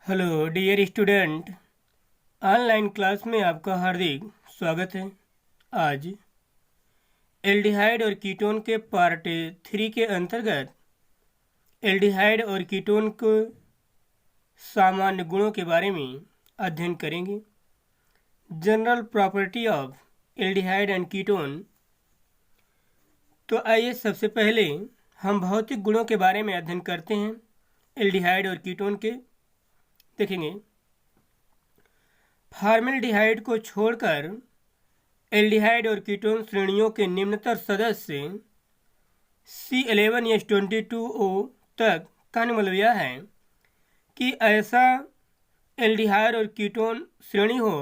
Hello dear student, online class में आपका हार्दिक स्वागत है। आज एल्डिहाइड और कीटोन के पार्ट 3 के अंतर्गत एल्डिहाइड और कीटोन के सामान्य गुणों के बारे में अध्ययन करेंगे। General property of aldehyde and ketone. तो आइए सबसे पहले हम भौतिक गुणों के बारे में अध्ययन करते हैं एल्डिहाइड और कीटोन के। देखेंगे, फॉर्मेल्डिहाइड को छोड़कर एल्डिहाइड और कीटोन श्रेणियों के निम्नतर सदस्य C11H22O तक का मतलब यह है कि ऐसा एल्डिहाइड और कीटोन श्रेणी हो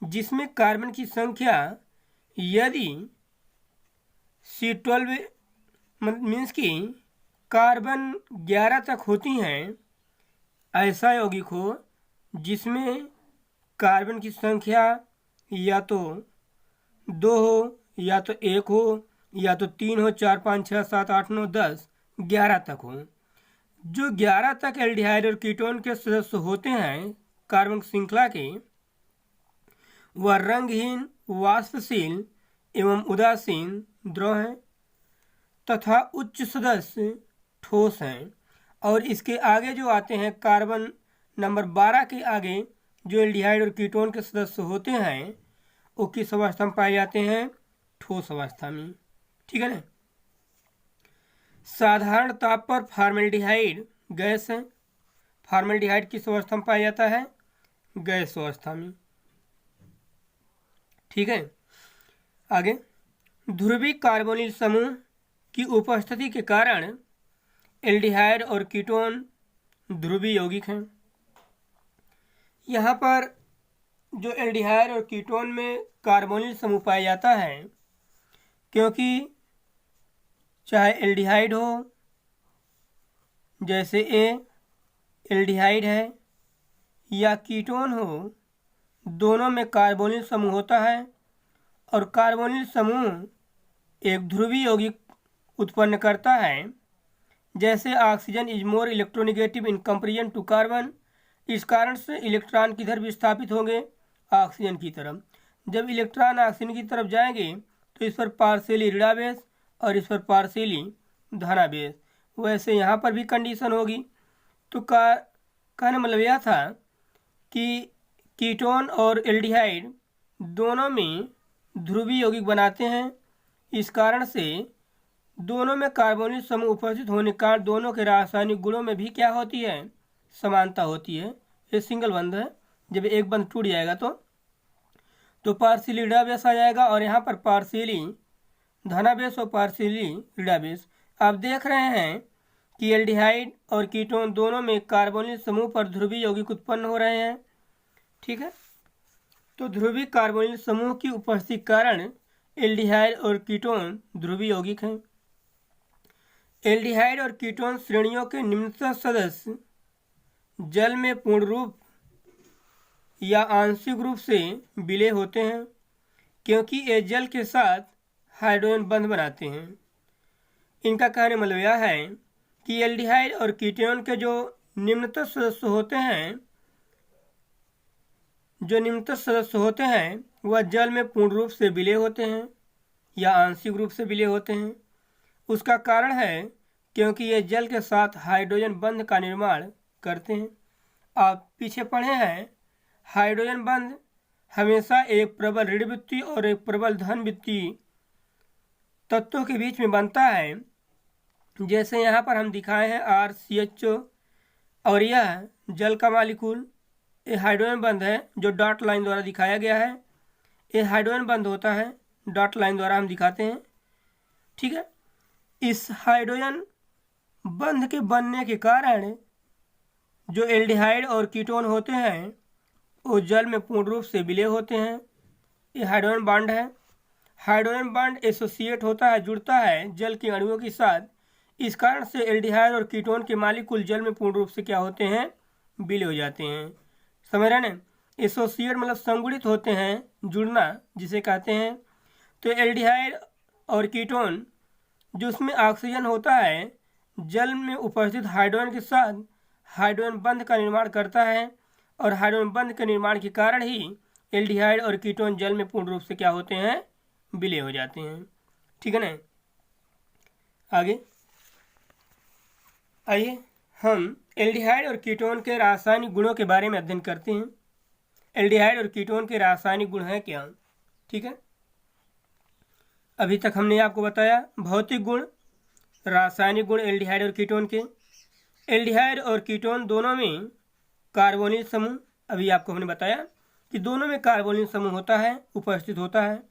जिसमें कार्बन की संख्या यदि C12 मीन्स कि कार्बन 11 तक होती हैं, ऐसा यौगिक हो जिसमें कार्बन की संख्या या तो 2 हो, या तो 1 हो, या तो 3 हो, 4, 5, 6, 7, 8, 9, 10, 11 तक हो। जो 11 तक एल्डिहाइड और कीटोन के सदस्य होते हैं कार्बन श्रृंखला के, वह रंगहीन, वाष्पशील एवं उदासीन द्रव हैं तथा उच्च सदस्य ठोस हैं। और इसके आगे जो आते हैं कार्बन नंबर 12 के आगे जो एल्डिहाइड और कीटोन के सदस्य होते हैं वो किस अवस्था में पाए जाते हैं? ठोस अवस्था में। ठीक है ना। साधारण ताप पर फॉर्मेल्डिहाइड गैस है। फॉर्मेल्डिहाइड किस अवस्था में पाया जाता है? गैस अवस्था में। ठीक है। आगे, ध्रुवीय कार्बोनिल समूह की उपस्थिति के कारण एल्डिहाइड और कीटोन ध्रुवीय यौगिक हैं। यहाँ पर जो एल्डिहाइड और कीटोन में कार्बोनिल समूह पाया जाता है, क्योंकि चाहे एल्डिहाइड हो जैसे ए एल्डिहाइड है या कीटोन हो, दोनों में कार्बोनिल समूह होता है और कार्बोनिल समूह एक ध्रुवीय यौगिक उत्पन्न करता है। जैसे oxygen is more electronegative in comparison to carbon. इस कारण से इलेक्ट्रॉन किधर विस्थापित होंगे? ऑक्सीजन की तरफ। जब इलेक्ट्रॉन ऑक्सीजन की तरफ जाएंगे तो इस पर पार्शियली ऋणावेश और इस पर पार्शियली धनावेश। वैसे यहाँ पर भी कंडीशन होगी। तो कहने मतलब यह था कि कीटोन और एल्डिहाइड दोनों में ध्रुवीय यौगिक बनाते हैं। इस कारण से दोनों में कार्बोनिल समूह उपस्थित होने के कारण दोनों के रासायनिक गुणों में भी क्या होती है? समानता होती है। ये सिंगल बंध है। जब एक बंध टूट जाएगा तो पार्शियली ऋणावेश आ जाएगा और यहाँ पर पार्शियली धनावेश और पार्शियली ऋणावेश। आप देख रहे हैं कि एल्डिहाइड और कीटोन दोनों में कार्बोनिल समूह पर ध्रुवीय यौगिक उत्पन्न हो रहे हैं। ठीक है। तो ध्रुवीय कार्बोनिल समूह की उपस्थिति के कारण एल्डिहाइड और कीटोन ध्रुवीय यौगिक हैं। एल्डिहाइड और कीटोन श्रेणियों के निम्नतम सदस्य जल में पूर्ण रूप या आंशिक रूप से विलय होते हैं, क्योंकि ये जल के साथ हाइड्रोजन बंध बनाते हैं। इनका कहने मतलब यह है कि एल्डिहाइड और कीटोन के जो निम्नतम सदस्य होते हैं वह जल में पूर्ण रूप से विलय होते हैं या आंशिक रूप से विलय होते हैं। उसका कारण है क्योंकि ये जल के साथ हाइड्रोजन बंध का निर्माण करते हैं। आप पीछे पढ़े हैं, हाइड्रोजन बंध हमेशा एक प्रबल ऋणवृत्तीय और एक प्रबल धनवृत्तीय तत्वों के बीच में बनता है। जैसे यहाँ पर हम दिखाए हैं RCHO, और यह जल का मालिक्यूल ये हाइड्रोजन बंध है जो डॉट लाइन द्वारा दिखाया गया है। ये हाइड्रोजन बंध होता है, डॉट लाइन द्वारा हम दिखाते हैं। ठीक है। इस हाइड्रोजन बंध के बनने के कारण जो एल्डिहाइड और कीटोन होते हैं वो जल में पूर्ण रूप से विलय होते हैं। ये हाइड्रोजन बॉन्ड है। हाइड्रोजन बॉन्ड एसोसिएट होता है, जुड़ता है जल के अणुओं के साथ। इस कारण से एल्डिहाइड और कीटोन के मॉलिक्यूल जल में पूर्ण रूप से क्या होते हैं? विलय हो जाते हैं। समझ रहे ना। एसोसिएट मतलब संगुणित होते हैं, जुड़ना जिसे कहते हैं। तो एल्डिहाइड और कीटोन जो उसमें ऑक्सीजन होता है जल में उपस्थित हाइड्रोजन के साथ हाइड्रोजन बंध का निर्माण करता है और हाइड्रोजन बंध के निर्माण के कारण ही एल्डिहाइड और कीटोन जल में पूर्ण रूप से क्या होते हैं, विलय हो जाते हैं। ठीक है ना। आगे आइए हम एल्डिहाइड और कीटोन के रासायनिक गुणों के बारे में अध्ययन करते हैं। एल्डिहाइड और कीटोन के रासायनिक गुण हैं क्या। ठीक है, अभी तक हमने आपको बताया भौतिक गुण, रासायनिक गुण एल्डिहाइड और कीटोन के। एल्डिहाइड और कीटोन दोनों में कार्बोनिल समूह, अभी आपको हमने बताया कि दोनों में कार्बोनिल समूह होता है, उपस्थित होता है,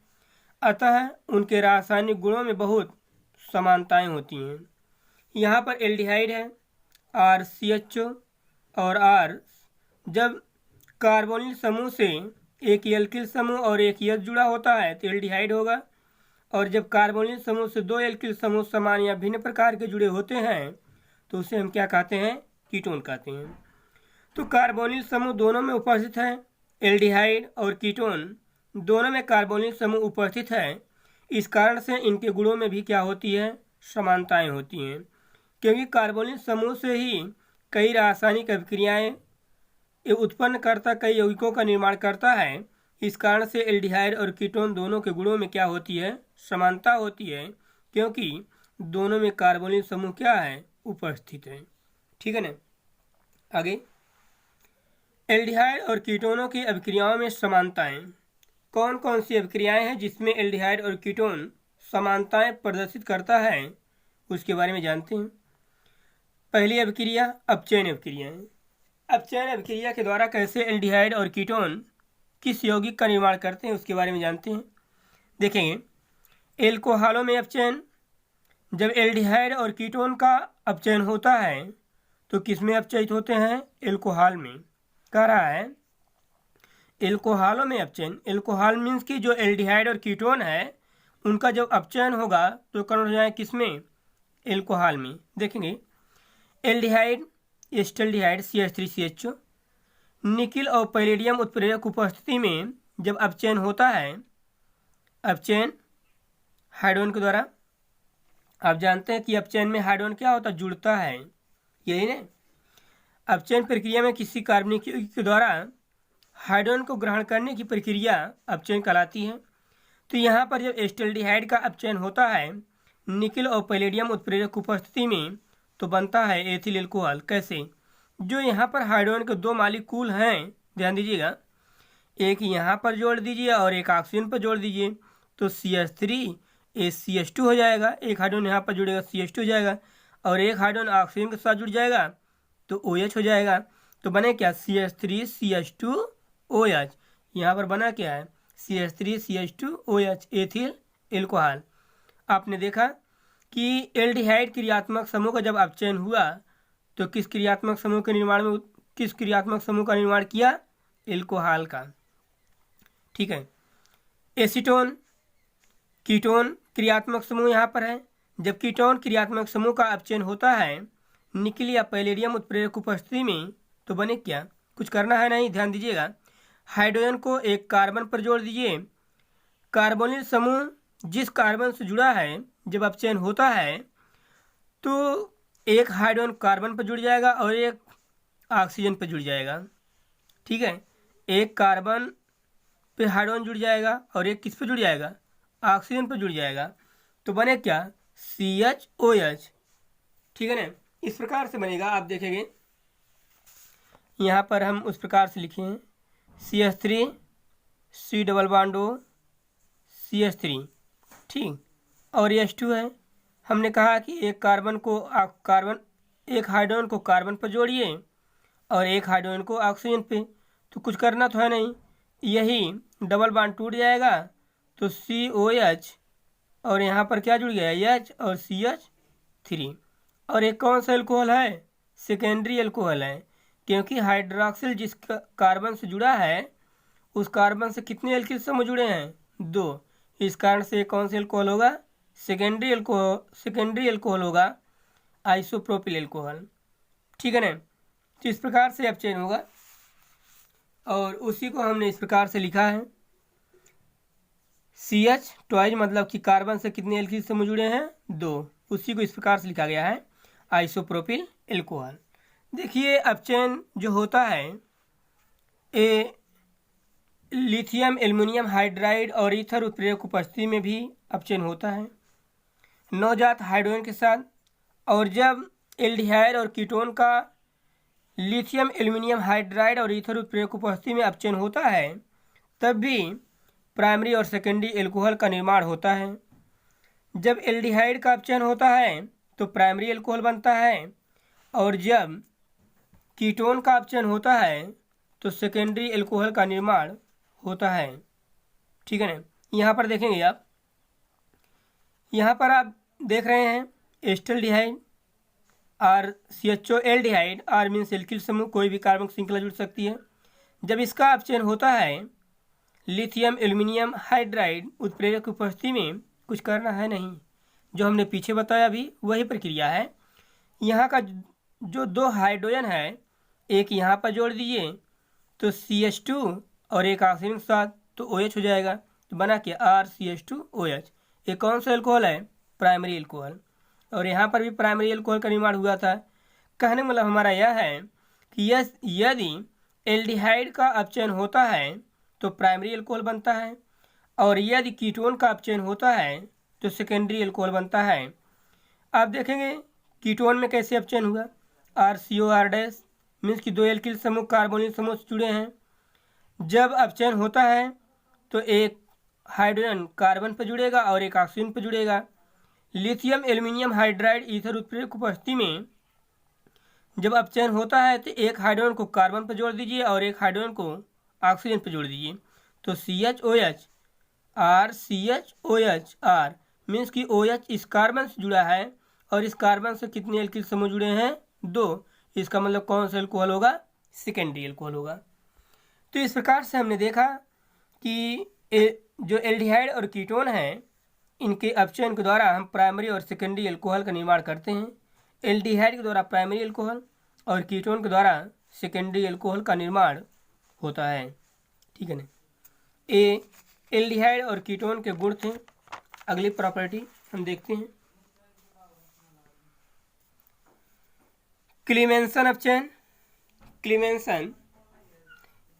अतः उनके रासायनिक गुणों में बहुत समानताएं होती हैं। यहाँ पर एल्डिहाइड है RCHO और R, जब कार्बोनिल समूह से एक एल्किल समूह और एक H जुड़ा होता है तो एल्डिहाइड होगा, और जब कार्बोनिल समूह से दो एल्किल समूह समान या भिन्न प्रकार के जुड़े होते हैं तो उसे हम क्या कहते हैं, कीटोन कहते हैं। तो कार्बोनिल समूह दोनों में उपस्थित है, एल्डिहाइड और कीटोन दोनों में कार्बोनिल समूह उपस्थित है। इस कारण से इनके गुणों में भी क्या होती है, समानताएं होती हैं, क्योंकि कार्बोनिल समूह से ही कई रासायनिक अभिक्रियाएं उत्पन्न करता, कई यौगिकों का निर्माण करता है। इस कारण से एल्डिहाइड और कीटोन दोनों के गुणों में क्या होती है, समानता होती है, क्योंकि दोनों में कार्बोनिल समूह क्या है, उपस्थित है। ठीक है ना। आगे एल्डिहाइड और कीटोनों की अभिक्रियाओं में समानताएं, कौन कौन सी अभिक्रियाएं हैं जिसमें एल्डिहाइड और कीटोन समानताएं प्रदर्शित करता है, उसके बारे में जानते हैं। पहली अभिक्रिया अपचयन अभिक्रिया है। अपचयन अभिक्रिया के द्वारा कैसे एल्डिहाइड और कीटोन किस यौगिक का निर्माण करते हैं उसके बारे में जानते हैं। देखेंगे, एल्कोहलों में अपचयन, जब एल्डिहाइड और कीटोन का अपचयन होता है तो किसमें अपचयित होते हैं, एल्कोहल में। कह रहा है एल्कोहलों में अपचयन, एल्कोहल मीन्स कि जो एल्डिहाइड और कीटोन है उनका जब अपचयन होगा तो कन्वर्ट हो जाए किसमें, एल्कोहल में। देखेंगे, एल्डिहाइड एस्टल्डिहाइड CH3CHO, निकिल और पैलेडियम उत्प्रेरक उपस्थिति में जब अपचयन होता है, अपचयन हाइड्रोजन के द्वारा, आप जानते हैं कि अपचयन में हाइड्रोजन क्या होता है, जुड़ता है, यही ना। अपचयन प्रक्रिया में किसी कार्बनिक यौगिक के द्वारा हाइड्रोजन को ग्रहण करने की प्रक्रिया अपचयन कहलाती है। तो यहाँ पर जब एस्टल्डिहाइड का अपचयन होता है निकिल और पैलेडियम उत्प्रेरक उपस्थिति में तो बनता है एथिल एल्कोहल। कैसे, जो यहाँ पर हाइड्रोजन के दो मालिक्यूल हैं, ध्यान दीजिएगा, एक यहाँ पर जोड़ दीजिए और एक ऑक्सीजन पर जोड़ दीजिए तो CH3CH2 हो जाएगा। एक हाइड्रोजन यहाँ पर जुड़ेगा CH2 हो जाएगा और एक हाइड्रोजन ऑक्सीजन के साथ जुड़ जाएगा तो OH हो जाएगा। तो बने क्या, CH3CH2OH। यहाँ पर बना क्या है, CH3CH2OH, एथिल एल्कोहल। आपने देखा कि एल्डिहाइड क्रियात्मक समूह का जब अपचयन हुआ तो किस क्रियात्मक समूह के निर्माण में, किस क्रियात्मक समूह का निर्माण किया, एल्कोहल का। ठीक है। एसीटोन कीटोन क्रियात्मक समूह यहाँ पर है। जब कीटोन क्रियात्मक समूह का अपचयन होता है निकिल या पैलेडियम उत्प्रेरक उपस्थिति में तो बने क्या, कुछ करना है नहीं, ध्यान दीजिएगा, हाइड्रोजन को एक कार्बन पर जोड़ दीजिए। कार्बोनिल समूह जिस कार्बन से जुड़ा है जब अपचयन होता है तो एक हाइड्रोजन कार्बन पर जुड़ जाएगा और एक ऑक्सीजन पर जुड़ जाएगा। ठीक है, एक कार्बन पे हाइड्रोजन जुड़ जाएगा और एक किस पे जुड़ जाएगा, ऑक्सीजन पर जुड़ जाएगा। तो बने क्या, CHOH। ठीक है ना, इस प्रकार से बनेगा। आप देखेंगे यहाँ पर हम उस प्रकार से लिखे हैं CH3 C double bond O CH3, ठीक, और H2 है। हमने कहा कि एक कार्बन को एक हाइड्रोजन को कार्बन पर जोड़िए और एक हाइड्रोजन को ऑक्सीजन पे, तो कुछ करना तो है नहीं, यही डबल बॉन्ड टूट जाएगा तो COH और यहाँ पर क्या जुड़ गया, H और CH3। और एक कौन सा एल्कोहल है, सेकेंडरी एल्कोहल है, क्योंकि हाइड्रोक्सिल जिस कार्बन से जुड़ा है उस कार्बन से कितने एल्किल समूह जुड़े हैं, 2। इस कारण से कौन सा एल्कोहल होगा, सेकेंडरी एल्कोहल होगा, आइसोप्रोपिल एल्कोहल। ठीक है ना। तो इस प्रकार से अपचयन होगा और उसी को हमने इस प्रकार से लिखा है CH ट्वाइज, मतलब कि कार्बन से कितने एल्किल समूह जुड़े हैं, 2। उसी को इस प्रकार से लिखा गया है आइसोप्रोपिल एल्कोहल। देखिए अपचयन जो होता है ये लिथियम एल्युमिनियम हाइड्राइड और ईथर उत्प्रेरक उपस्थिति में भी अपचयन होता है नवजात हाइड्रोजन के साथ। और जब एल्डिहाइड और कीटोन का लिथियम एल्युमिनियम हाइड्राइड और ईथर उत्प्रेरक उपस्थिति में अपचयन होता है तब भी प्राइमरी और सेकेंडरी एल्कोहल का निर्माण होता है। जब एल्डिहाइड का अपचयन होता है तो प्राइमरी एल्कोहल बनता है और जब कीटोन का अपचयन होता है तो सेकेंडरी एल्कोहल का निर्माण होता है। ठीक है ना। यहाँ पर देखेंगे आप, यहाँ पर आप देख रहे हैं एस्टल्डिहाइड और CHO aldehyde R means alkyl समूह, कोई भी कार्बन श्रृंखला जुड़ सकती है। जब इसका अपचयन होता है लिथियम एल्युमिनियम हाइड्राइड उत्प्रेरक की उपस्थिति में कुछ करना है नहीं, जो हमने पीछे बताया अभी वही प्रक्रिया है। यहाँ का जो दो हाइड्रोजन है एक यहाँ पर जोड़ दीजिए तो CH2 और एक ऑक्सीजन के साथ तो OH हो जाएगा, तो बना के RCH2OH। ये कौन सा एल्कोहल है? Primary alcohol. और यहाँ पर भी प्राइमरी एल्कोहल का निर्माण हुआ था। कहने का मतलब हमारा यह है कि यदि एल्डिहाइड का अपचयन होता है तो प्राइमरी एल्कोहल बनता है और यदि कीटोन का अपचयन होता है तो सेकेंडरी एल्कोहल बनता है। आप देखेंगे कीटोन में कैसे अपचयन हुआ। RCOR- मीन्स कि दो एल्किल समूह कार्बोनिल समूह से जुड़े हैं। जब अपचयन होता है तो एक हाइड्रोजन कार्बन पर जुड़ेगा और एक ऑक्सीजन पर जुड़ेगा। लिथियम एल्युमिनियम हाइड्राइड ईथर उत्प्रेरक उपस्थिति में जब अपचयन होता है तो एक हाइड्रोजन को कार्बन पर जोड़ दीजिए और एक हाइड्रोजन को ऑक्सीजन पर जोड़ दीजिए तो CHOH RCHOH R मीन्स कि OH इस कार्बन से जुड़ा है और इस कार्बन से कितने एल्किल समूह जुड़े हैं? 2। इसका मतलब कौन सा एल्कोहल होगा? सेकेंडरी एल्कोहल होगा। तो इस प्रकार से हमने देखा कि जो एल्डिहाइड और कीटोन हैं इनके अपचयन के द्वारा हम प्राइमरी और सेकेंडरी एल्कोहल का निर्माण करते हैं। एल्डिहाइड के द्वारा प्राइमरी एल्कोहल और कीटोन के द्वारा सेकेंडरी एल्कोहल का निर्माण होता है। ठीक है ना। ये एल्डिहाइड और कीटोन के गुण थे। अगली प्रॉपर्टी हम देखते हैं क्लीमेंसन अपचयन।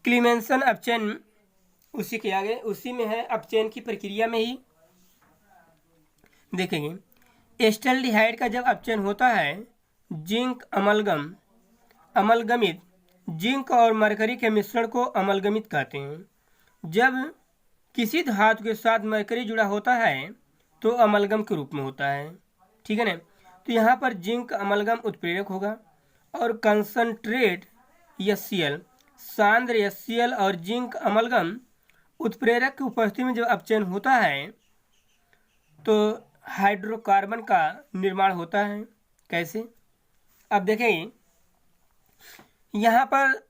क्लीमेंसन अपचयन उसी के आगे उसी में है, अपचयन की प्रक्रिया में ही देखेंगे। एस्टल्डिहाइड का जब अपचयन होता है जिंक अमलगमित जिंक और मरकरी के मिश्रण को अमलगमित कहते हैं। जब किसी धातु के साथ मरकरी जुड़ा होता है तो अमलगम के रूप में होता है। ठीक है ना। तो यहाँ पर जिंक अमलगम उत्प्रेरक होगा और कंसंट्रेट HCl सांद्र HCl और जिंक अमलगम उत्प्रेरक की उपस्थिति में जब अपचयन होता है तो हाइड्रोकार्बन का निर्माण होता है। कैसे? अब देखें यहाँ पर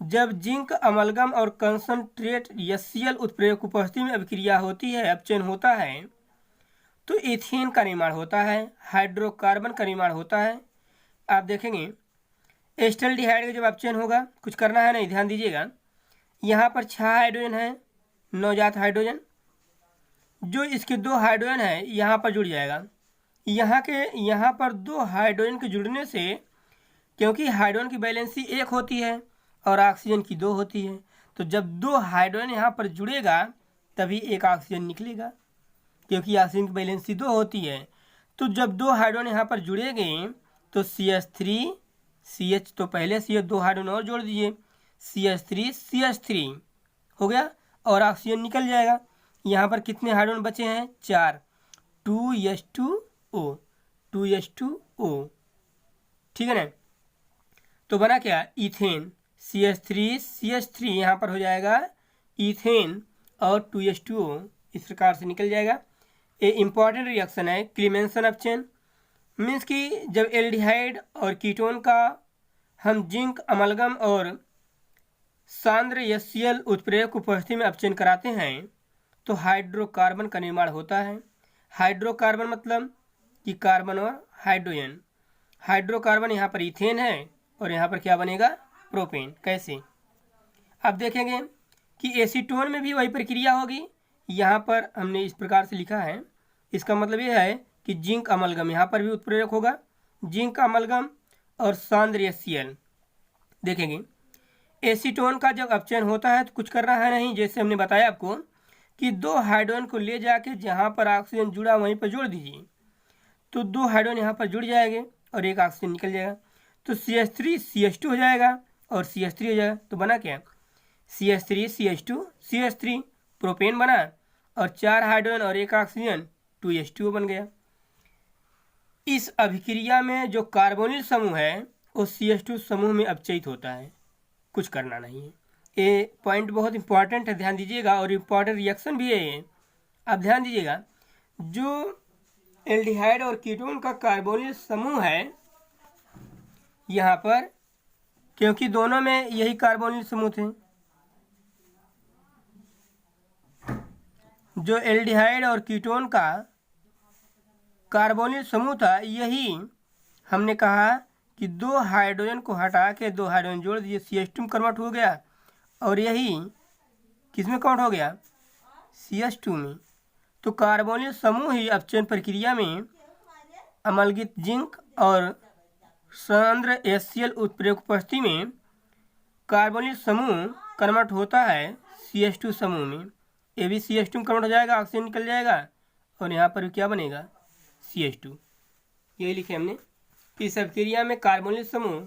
जब जिंक अमलगम और कंसंट्रेट HCl उत्प्रेरक उपस्थिति में अभिक्रिया होती है, अपचयन होता है तो इथेन का निर्माण होता है, हाइड्रोकार्बन का निर्माण होता है। आप देखेंगे एस्टल्डिहाइड का जब अपचयन होगा कुछ करना है नहीं, ध्यान दीजिएगा। यहाँ पर 6 हाइड्रोजन है, नवजात हाइड्रोजन, जो इसके 2 हाइड्रोजन है यहाँ पर जुड़ जाएगा। यहाँ पर 2 हाइड्रोजन के जुड़ने से, क्योंकि हाइड्रोजन की वैलेंसी 1 होती है और ऑक्सीजन की 2 होती है, तो जब 2 हाइड्रोजन यहाँ पर जुड़ेगा तभी एक ऑक्सीजन निकलेगा, क्योंकि ऑक्सीजन की वैलेंसी 2 होती है। तो जब 2 हाइड्रोजन यहाँ पर जुड़ेंगे तो CH3 CH तो पहले CH 2 हाइड्रोजन और जोड़ दीजिए, CH3 हो गया और ऑक्सीजन निकल जाएगा। यहाँ पर कितने हाइड्रोजन बचे हैं? 4, 2H2O। ठीक है ना। तो बना क्या? इथेन। CH3 यहाँ पर हो जाएगा इथेन और 2H2O इस प्रकार से निकल जाएगा। ये इंपॉर्टेंट रिएक्शन है क्लीमेंसन अपचयन। मीन्स कि जब एल्डिहाइड और कीटोन का हम जिंक अमलगम और सांद्र HCl उत्प्रेरक उपस्थिति में अपचयन कराते हैं तो हाइड्रोकार्बन का निर्माण होता है। हाइड्रोकार्बन मतलब कि कार्बन और हाइड्रोजन। हाइड्रोकार्बन यहाँ पर इथेन है और यहाँ पर क्या बनेगा? प्रोपेन। कैसे? अब देखेंगे कि एसीटोन में भी वही प्रक्रिया होगी। यहाँ पर हमने इस प्रकार से लिखा है, इसका मतलब यह है कि जिंक अमलगम यहाँ पर भी उत्प्रेरक होगा। जिंक अमलगम और सांद्र HCl। देखेंगे एसीटोन का जब अपचयन होता है तो कुछ करना है नहीं, जैसे हमने बताया आपको कि 2 हाइड्रोजन को ले जाके जहाँ पर ऑक्सीजन जुड़ा वहीं पर जोड़ दीजिए, तो 2 हाइड्रोजन यहाँ पर जुड़ जाएंगे और एक ऑक्सीजन निकल जाएगा, तो CH3 CH2 हो जाएगा और CH3 हो जाएगा। तो बना क्या, CH3 CH2 CH3 प्रोपेन बना, और 4 हाइड्रोजन और एक ऑक्सीजन 2H2O बन गया। इस अभिक्रिया में जो कार्बोनिल समूह है वो CH2 समूह में अपचयित होता है, कुछ करना नहीं है। ये पॉइंट बहुत इंपॉर्टेंट है, ध्यान दीजिएगा, और इम्पॉर्टेंट रिएक्शन भी है ये। आप ध्यान दीजिएगा, जो एल्डिहाइड और कीटोन का कार्बोनिल समूह है यहाँ पर, क्योंकि दोनों में यही कार्बोनिल समूह थे, जो एल्डिहाइड और कीटोन का कार्बोनिल समूह था, यही हमने कहा कि 2 हाइड्रोजन को हटा के 2 हाइड्रोजन जोड़ दिए, CH2 में कन्वर्ट हो गया, और यही किस में कन्वर्ट हो गया, CH2 में। तो कार्बोनिल समूह ही अपचयन प्रक्रिया में अम्लगित जिंक और सांद्र HCl उत्प्रेरक उपस्थिति में कार्बोनिल समूह कन्वर्ट होता है CH2 समूह में। ये भी CH2 में कन्वर्ट हो जाएगा, ऑक्सीजन निकल जाएगा, और यहाँ पर क्या बनेगा, CH2। यही लिखे हमने, इस अभिक्रिया में कार्बोनिल समूह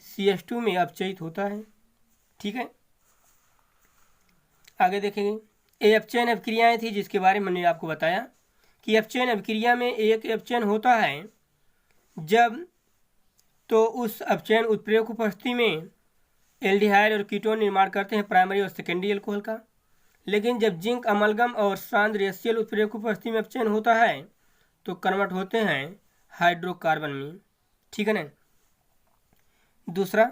CH2 में अपचयित होता है। ठीक है, आगे देखेंगे। ये अपचयन अभिक्रियाएँ थी जिसके बारे में मैंने आपको बताया कि अपचयन अभिक्रिया में एक अपचयन होता है जब, तो उस अपचयन उत्प्रेरक उपस्थिति में एल्डिहाइड और कीटोन निर्माण करते हैं प्राइमरी और सेकेंडरी अल्कोहल का। लेकिन जब जिंक अमलगम और सांद्र HCl उत्प्रेरक उपस्थिति में अपचयन होता है तो कन्वर्ट होते हैं हाइड्रोकार्बन में। ठीक है ना। दूसरा,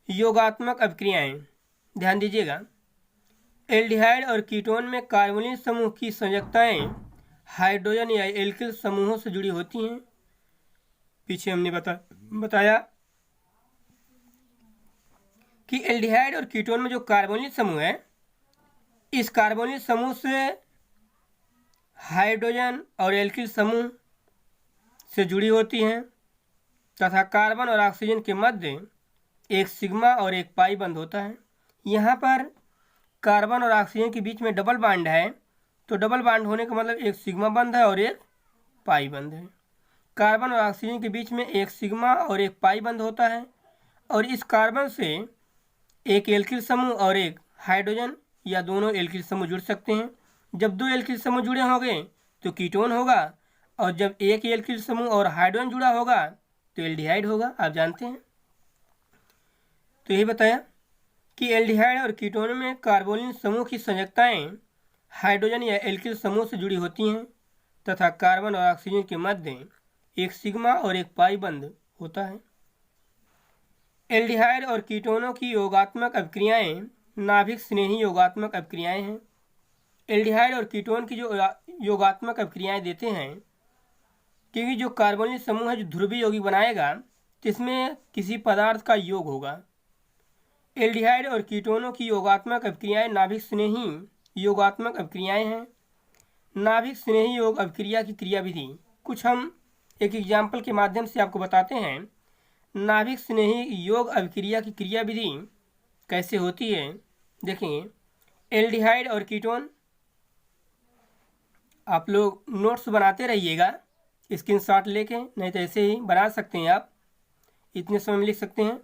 योगात्मक अभिक्रियाएं, ध्यान दीजिएगा। एल्डिहाइड और कीटोन में कार्बोनिल समूह की संयोजकताएं हाइड्रोजन या एल्किल समूहों से जुड़ी होती हैं। पीछे हमने बताया कि एल्डिहाइड और कीटोन में जो कार्बोनिल समूह है, इस कार्बोनिल समूह से हाइड्रोजन और एल्किल समूह से जुड़ी होती हैं तथा कार्बन और ऑक्सीजन के मध्य एक सिग्मा और एक पाई बंध होता है। यहाँ पर कार्बन और ऑक्सीजन के बीच में डबल बॉन्ड है, तो डबल बॉन्ड होने का मतलब एक सिग्मा बंध है और एक पाई बंध है। कार्बन और ऑक्सीजन के बीच में एक सिग्मा और एक पाई बंध होता है, और इस कार्बन से एक एल्किल समूह और एक हाइड्रोजन या दोनों एल्किल समूह जुड़ सकते हैं। जब 2 एल्किल समूह जुड़े होंगे तो कीटोन होगा, और जब एक एल्किल समूह और हाइड्रोजन जुड़ा होगा तो एल्डिहाइड होगा, आप जानते हैं। तो यही बताया कि एल्डिहाइड और कीटोन में कार्बोनिल समूह की संयोजकताएं हाइड्रोजन या एल्किल समूह से जुड़ी होती हैं तथा कार्बन और ऑक्सीजन के मध्य एक सिग्मा और एक पाई बंध होता है। एल्डिहाइड और कीटोनों की योगात्मक अभिक्रियाएं नाभिक स्नेही योगात्मक अभिक्रियाएं हैं। एल्डिहाइड और कीटोन की जो योगात्मक अभिक्रियाएं देते हैं, क्योंकि जो कार्बोनिल समूह है जो ध्रुवीय यौगिक बनाएगा जिसमें किसी पदार्थ का योग होगा। एल्डिहाइड और कीटोनों की योगात्मक अभिक्रियाएं नाभिक स्नेही योगात्मक अभिक्रियाएं हैं। नाभिक स्नेही योग अभिक्रिया की क्रियाविधि कुछ हम एक एग्जाम्पल के माध्यम से आपको बताते हैं। नाभिक स्नेही योग अभिक्रिया की क्रियाविधि कैसे होती है, देखेंगे। एल्डिहाइड और कीटोन, आप लोग नोट्स बनाते रहिएगा स्क्रीनशॉट लेके, नहीं तो ऐसे ही बना सकते हैं, आप इतने समय में लिख सकते हैं।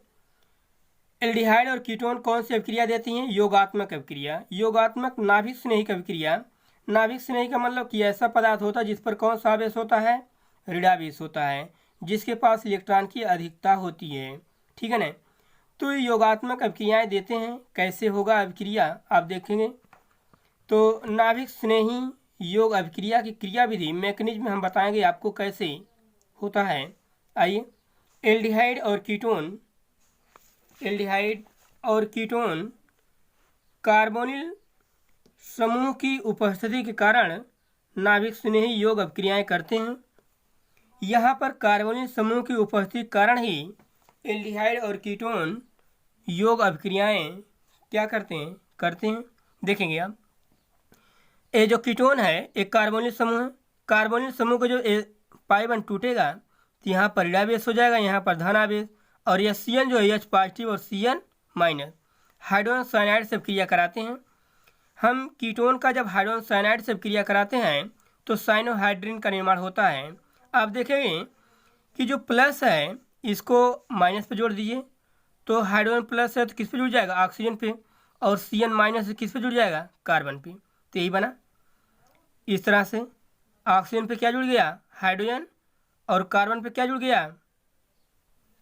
एल्डिहाइड और कीटोन कौन सी अभिक्रिया देती हैं, योगात्मक अभिक्रिया। योगात्मक नाभिक स्नेही अभिक्रिया। नाभिक स्नेही का मतलब कि ऐसा पदार्थ होता है जिस पर कौन सा आवेश होता है, ऋणावेश होता है, जिसके पास इलेक्ट्रॉन की अधिकता होती है। ठीक है ना। तो योगात्मक अभिक्रियाएं देते हैं। कैसे होगा अभिक्रिया आप देखेंगे। तो नाभिक स्नेही योग अभिक्रिया की क्रियाविधि मैकेनिज्म हम बताएंगे आपको कैसे होता है। आइए, एल्डिहाइड और कीटोन कार्बोनिल समूह की उपस्थिति के कारण नाभिक स्नेही योग अभिक्रियाएं करते हैं। यहाँ पर कार्बोनिल समूह की उपस्थिति के कारण ही एल्डिहाइड और कीटोन योग अभिक्रियाएं क्या करते हैं। देखेंगे आप, ये जो कीटोन है एक कार्बोनिल समूह है। कार्बोनिल समूह का जो पाई बंध टूटेगा तो यहाँ पर ऋणावेश हो जाएगा, यहाँ पर धनावेश, और यह Cn जो है H पॉजिटिव और Cn माइनस हाइड्रोजन साइनाइड से क्रिया कराते हैं। हम कीटोन का जब हाइड्रोजन साइनाइड से क्रिया कराते हैं तो साइनोहाइड्रिन का निर्माण होता है। आप देखेंगे कि जो प्लस है इसको माइनस पे जोड़ दीजिए तो हाइड्रोजन प्लस है तो किस पे जुड़ जाएगा, ऑक्सीजन पे, और Cn माइनस किस पे जुड़ जाएगा, कार्बन पे। तो यही बना। इस तरह से ऑक्सीजन पे क्या जुड़ गया, हाइड्रोजन, और कार्बन पे क्या जुड़ गया,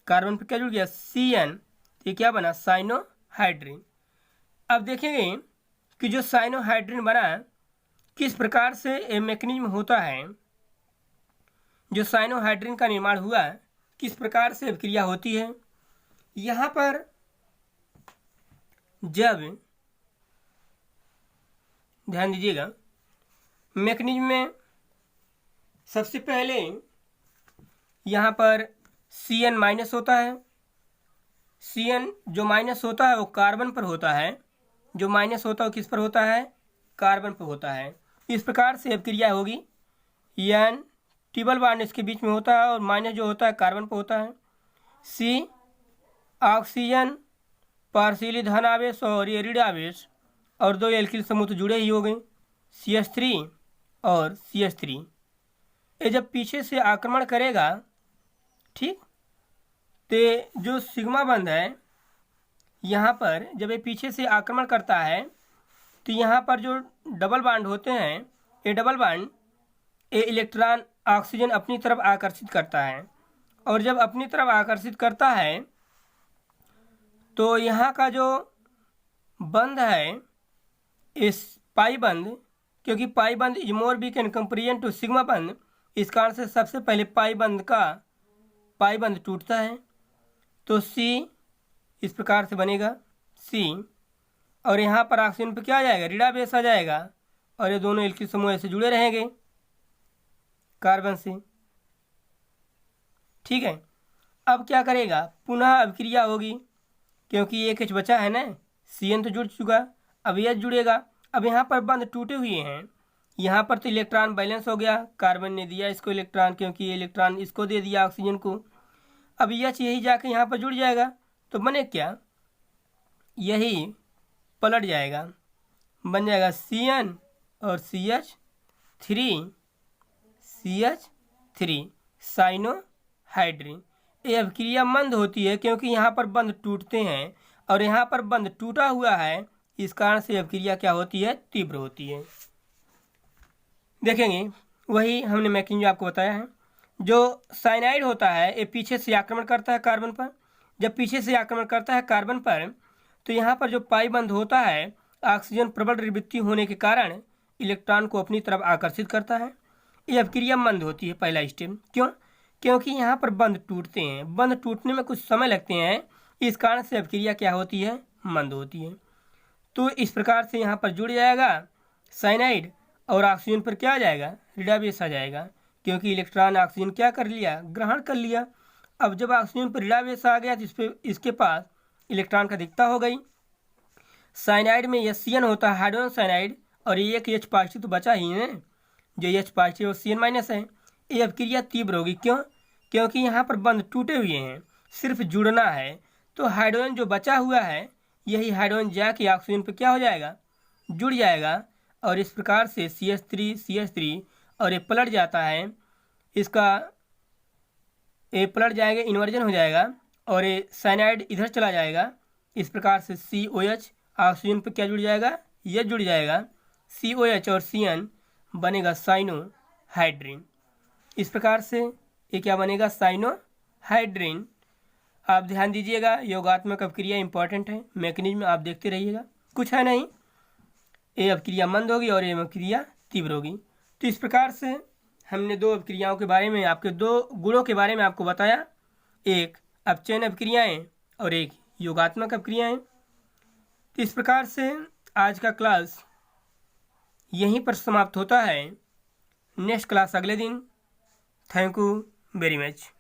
कार्बन पे क्या जुड़ गया, Cn। ये क्या बना, साइनोहाइड्रिन। अब देखेंगे कि जो साइनोहाइड्रिन बना किस प्रकार से ये मैकेनिज्म होता है, जो साइनोहाइड्रिन का निर्माण हुआ किस प्रकार से अभिक्रिया होती है। यहाँ पर जब ध्यान दीजिएगा मैकेनिज्म में सबसे पहले यहाँ पर Cn माइनस होता है। Cn जो माइनस होता है वो कार्बन पर होता है, जो माइनस होता है वो किस पर होता है, कार्बन पर होता है। इस प्रकार से अभिक्रिया होगी। N ट्रिपल बॉन्ड इसके बीच में होता है और माइनस जो होता है कार्बन पर होता है। C ऑक्सीजन पार्शियली धन आवेश और ये ऋण आवेश और दो एल्किल समूह तो जुड़े ही हो गए, CH3 और CH3। ये जब पीछे से आक्रमण करेगा, ठीक, तो जो सिग्मा बंध है यहाँ पर जब ये पीछे से आक्रमण करता है तो यहाँ पर जो डबल बॉन्ड होते हैं, ये डबल बॉन्ड ये इलेक्ट्रॉन ऑक्सीजन अपनी तरफ आकर्षित करता है, और जब अपनी तरफ आकर्षित करता है तो यहाँ का जो बंध है इस पाई बंध, क्योंकि पाई बंध is more weak and comparison to sigma बंध, इस कारण से सबसे पहले पाई बंध टूटता है। तो C इस प्रकार से बनेगा C, और यहाँ पर ऑक्सीजन पे क्या आ जाएगा, ऋणावेश आ जाएगा, और ये दोनों एल्किल समूह ऐसे जुड़े रहेंगे कार्बन से। ठीक है, अब क्या करेगा, पुनः अभिक्रिया होगी, क्योंकि एक H बचा है ना, Cn तो जुड़ चुका, अब H जुड़ेगा। अब यहाँ पर बंध टूटे हुए हैं, यहाँ पर तो इलेक्ट्रॉन बैलेंस हो गया, कार्बन ने दिया इसको इलेक्ट्रॉन, क्योंकि ये इलेक्ट्रॉन इसको दे दिया ऑक्सीजन को। अब H यही जाके यहाँ पर जुड़ जाएगा, तो बने क्या, यही पलट जाएगा, बन जाएगा Cn और CH3 साइनोहाइड्रिन। ये अभिक्रिया मंद होती है क्योंकि यहाँ पर बंध टूटते हैं, और यहाँ पर बंध टूटा हुआ है, इस कारण से अभिक्रिया क्या होती है, तीव्र होती है। देखेंगे वही हमने मैकेनिज्म आपको बताया है। जो साइनाइड होता है ये पीछे से आक्रमण करता है कार्बन पर। जब पीछे से आक्रमण करता है कार्बन पर तो यहाँ पर जो पाई बंध होता है ऑक्सीजन प्रबल निवृत्ति होने के कारण इलेक्ट्रॉन को अपनी तरफ आकर्षित करता है। ये अभिक्रिया मंद होती है, पहला स्टेप। क्यों, क्योंकि यहाँ पर बंध टूटते हैं, बंध टूटने में कुछ समय लगते हैं, इस कारण से अभिक्रिया क्या होती है, मंद होती है। तो इस प्रकार से यहाँ पर जुड़ जाएगा साइनाइड, और ऑक्सीजन पर क्या आ जाएगा, ऋणावेश आ जाएगा, क्योंकि इलेक्ट्रॉन ऑक्सीजन क्या कर लिया, ग्रहण कर लिया। अब जब ऑक्सीजन पर ऋणावेश आ गया तो इस पर इसके पास इलेक्ट्रॉन का अधिकता हो गई। साइनाइड में यह Cn होता है, हाइड्रोजन साइनाइड, और ये एक H पॉजिटिव तो बचा ही है, जो H पॉजिटिव और Cn माइनस है। ये अभिक्रिया तीव्र होगी। क्यों, क्योंकि यहाँ पर बंध टूटे हुए हैं, सिर्फ जुड़ना है। तो हाइड्रोजन जो बचा हुआ है, यही हाइड्रोजन जाके ऑक्सीजन पर क्या हो जाएगा, जुड़ जाएगा, और इस प्रकार से CH3 और ये पलट जाता है, इसका ये पलट जाएगा, इन्वर्जन हो जाएगा, और ये साइनाइड इधर चला जाएगा। इस प्रकार से COH ऑक्सीजन पर क्या जुड़ जाएगा, ये जुड़ जाएगा, COH और Cn बनेगा साइनोहाइड्रिन। इस प्रकार से ये क्या बनेगा, साइनोहाइड्रिन। आप ध्यान दीजिएगा, योगात्मक अभिक्रिया इंपॉर्टेंट है, मैकेनिज्म आप देखते रहिएगा, कुछ है नहीं। ये अभिक्रिया मंद होगी और ये अभिक्रिया तीव्र होगी। तो इस प्रकार से हमने दो अभिक्रियाओं के बारे में, आपके दो गुणों के बारे में आपको बताया, एक अपचयन अभिक्रियाएँ और एक योगात्मक अभिक्रियाएँ। तो इस प्रकार से आज का क्लास यहीं पर समाप्त होता है। नेक्स्ट क्लास अगले दिन। Thank you very much.